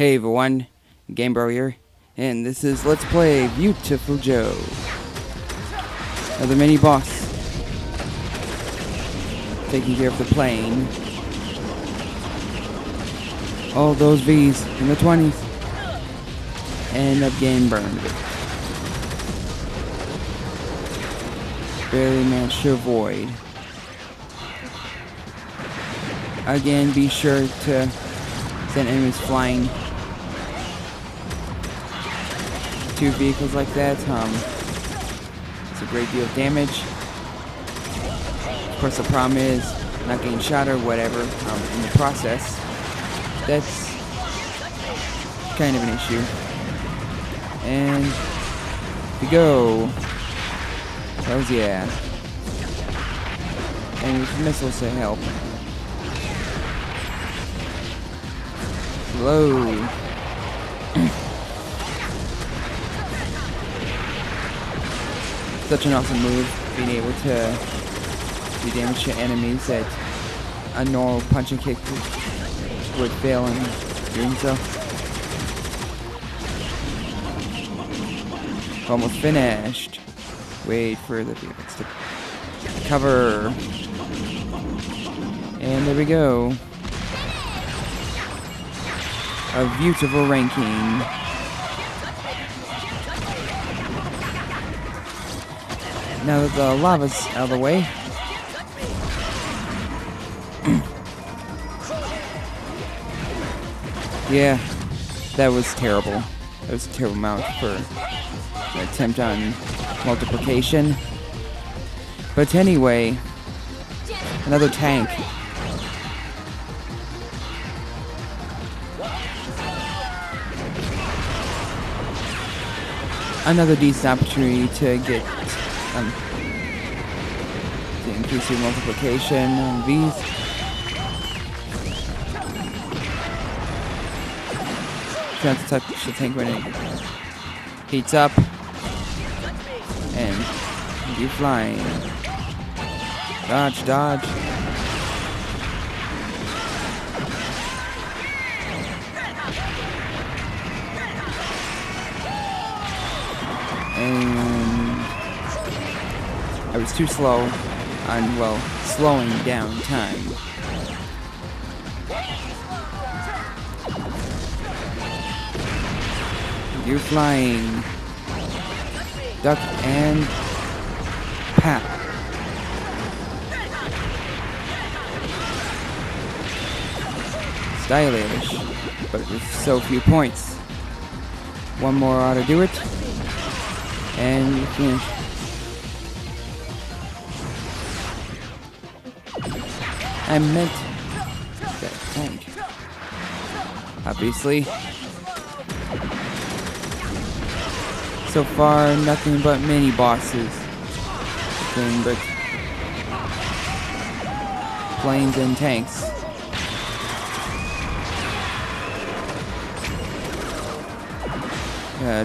Hey everyone, Gamebro here, and this is Let's Play Viewtiful Joe. Another mini boss. Taking care of the plane. All those V's in the 20s. End up getting burned. Barely managed to avoid. Again, be sure to send enemies flying. Two vehicles like that, it's a great deal of damage. Of course, the problem is not getting shot or whatever in the process. That's kind of an issue. And we go. Hells yeah. And with missiles to help. Slow. Such an awesome move, being able to do damage to enemies that a normal punch and kick would fail in doing so. Almost finished. Wait for the vehicles to cover. And there we go. A beautiful ranking. Now that the lava's out of the way, yeah, that was terrible. That was a terrible amount for an attempt on multiplication. But anyway, another tank. Another decent opportunity to get to increase your multiplication on these. Try not to touch the tank when it heats up. And you flying. Dodge, dodge. And I was too slow on, well, slowing down time. You're flying. Duck and pat. Stylish, but with so few points. One more ought to do it. And you finish. I meant that tank. Obviously. So far, nothing but mini bosses. Nothing but planes and tanks.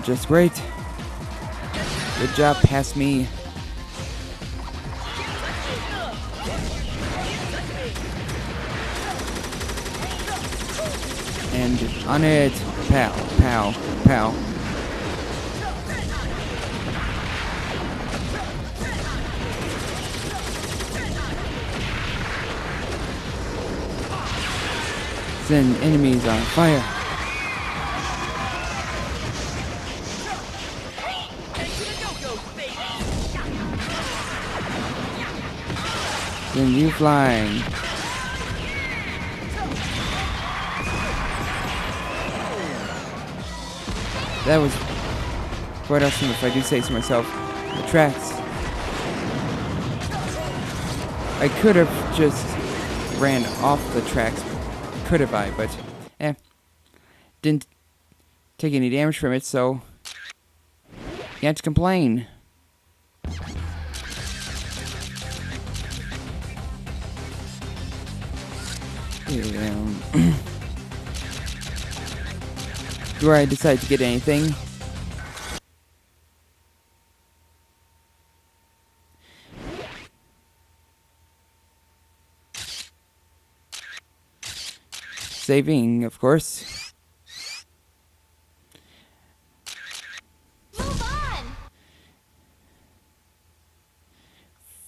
Just great. Good job, pass me. And on it, pow, pow, pow. Send enemies on fire. Then you flying. That was quite awesome, if I do say so myself. The tracks. I could have just ran off the tracks, could have I, but didn't take any damage from it, so can't complain. Do I decide to get anything? Saving, of course.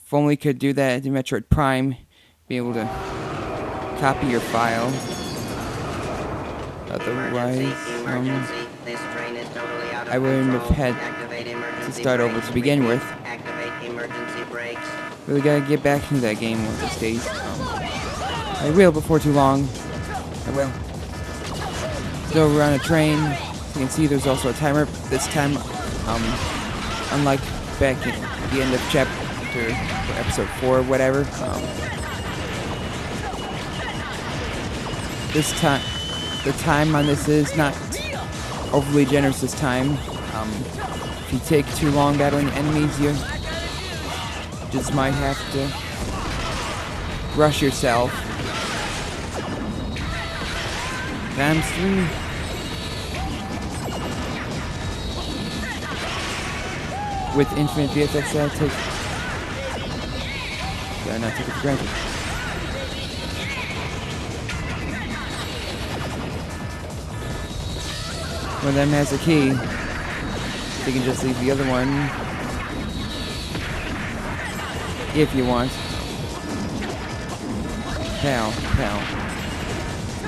If only could do that in Metroid Prime, be able to copy your file. Otherwise, I wouldn't have had to start over to begin with. Really gotta get back into that game one of these days. I will before too long. I will. So we're on a train. You can see there's also a timer. This time, unlike back at the end of chapter, episode 4 or whatever, this time, the time on this is not overly generous this time. If you take too long battling enemies, you just might have to rush yourself. Times 3. With infinite VFX, I not take it for granted. One of them has a key. You can just leave the other one if you want. Pow, pow.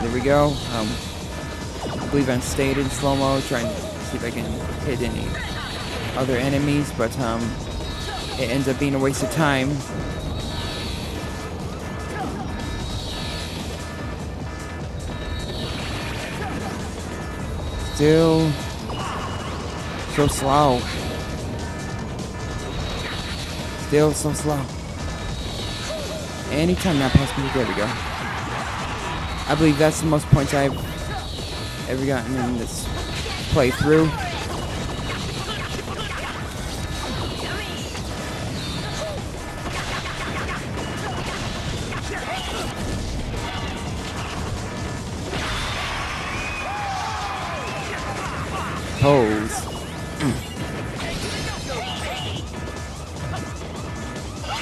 There we go. I believe I'm stayed in slow-mo, trying to see if I can hit any other enemies, but it ends up being a waste of time. Still so slow. Still so slow. Anytime now past me, there we go. I believe that's the most points I've ever gotten in this playthrough. Pose.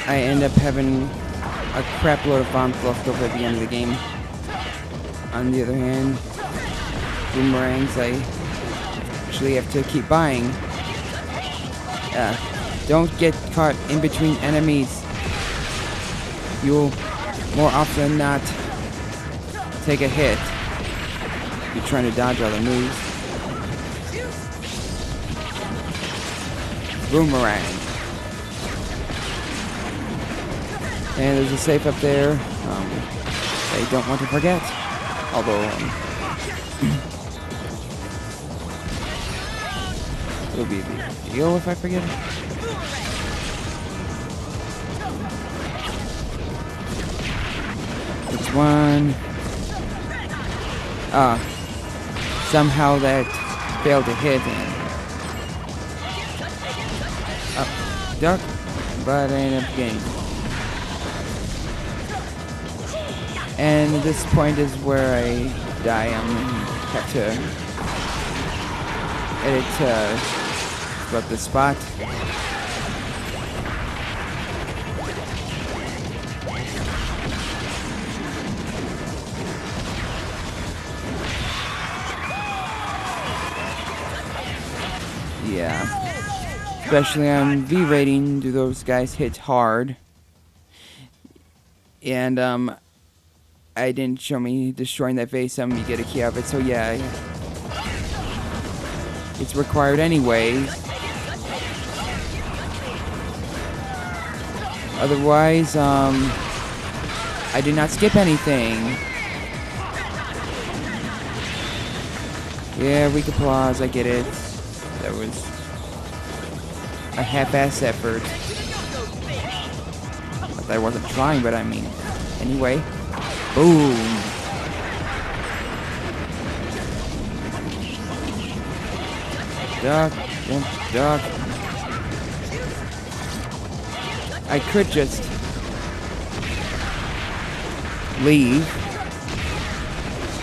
I end up having a crap load of bombs left over at the end of the game. On the other hand, boomerangs I actually have to keep buying. Don't get caught in between enemies. You'll more often than not take a hit if you're trying to dodge all the moves. Boomerang. And there's a safe up there. I don't want to forget. Although, it'll be a big deal if I forget it. Which one? Somehow that failed to hit and duck, but I ended up getting. And this point is where I die. Have to edit about the spot. Yeah. Especially on V rating, do those guys hit hard? And I didn't show me destroying that vase. You get a key out of it, so yeah, it's required anyways. Otherwise, I did not skip anything. Yeah, weak applause. I get it. That was a half-ass effort. Not that I wasn't trying, but I mean, anyway. Boom. Duck, jump, duck. I could just leave,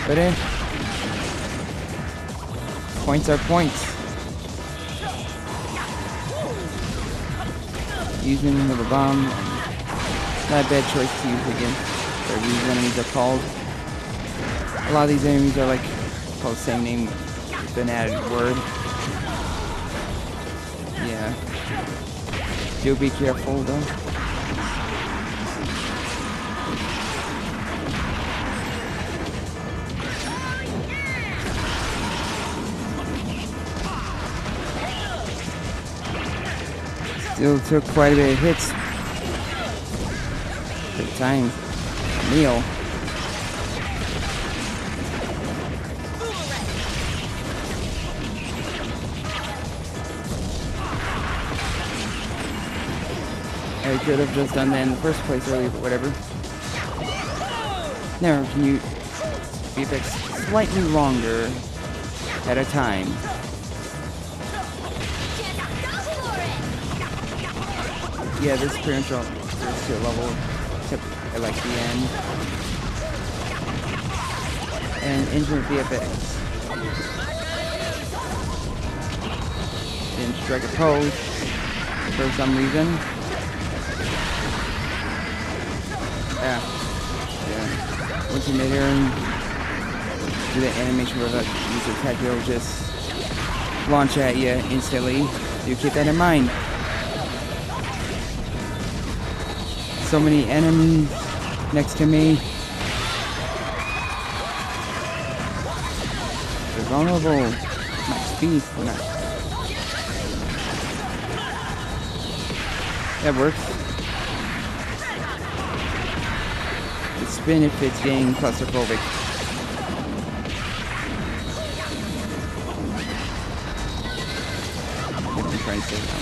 but points are points. Using another bomb, not a bad choice to use again. Or these enemies are called. A lot of these enemies are like called the same name with an added word. Yeah. Do be careful though. Still took quite a bit of hits. Good time. Neil. I could have just done that in the first place earlier, but whatever. Now, can you VFX slightly longer at a time? Yeah, this pretty much goes to a level, except at like the end. And infinite VFX. Didn't strike a pose for some reason. Yeah. Once you made her and do the animation where the user attack, it'll just launch at you instantly. So you keep that in mind. So many enemies next to me. They're vulnerable. My speed, or not. That works. The spin if it's getting claustrophobic. I'm trying to save them.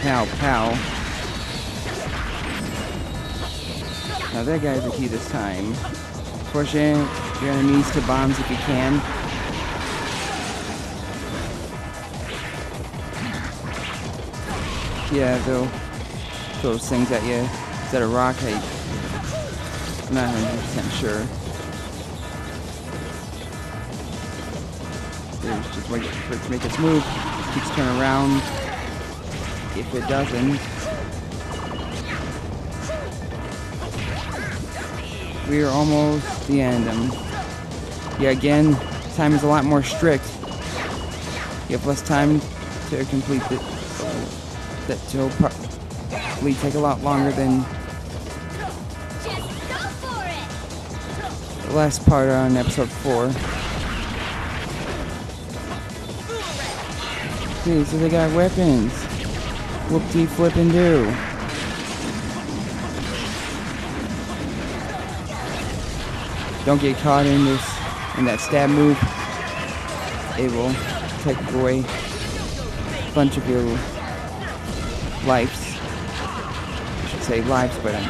Pow, pow. Now that guy's the key this time. Push in your enemies to bombs if you can. Yeah, they'll throw things at you. Is that a rock? I'm not 100% sure. There's just wait for it to make its move. It keeps turning around. If it doesn't, we are almost at the end. Yeah, again, time is a lot more strict. You have less time to complete it. That will probably take a lot longer than the last part on episode 4. Okay, so they got weapons. Whoop-de-flip-and-do. Don't get caught in that stab move. It will take away a bunch of your lives. I should say lives, but I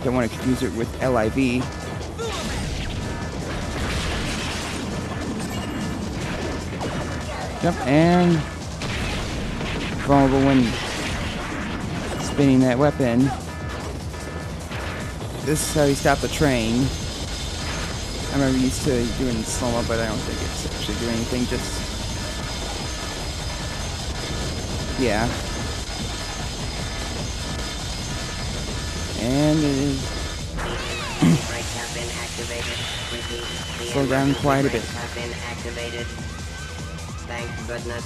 don't want to confuse it with LIV. Yep, and vulnerable when spinning that weapon. This is how you stop the train. I remember used to doing slow-mo, but I don't think it's actually doing anything, just... yeah. And it is... slow down quite a bit. Thank goodness.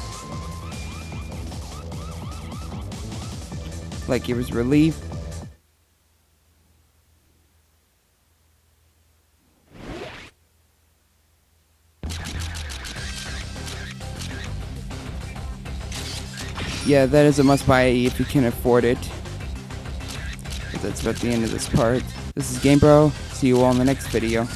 Like it was relief. Yeah, that is a must-buy if you can afford it. But that's about the end of this part. This is GameBro. See you all in the next video.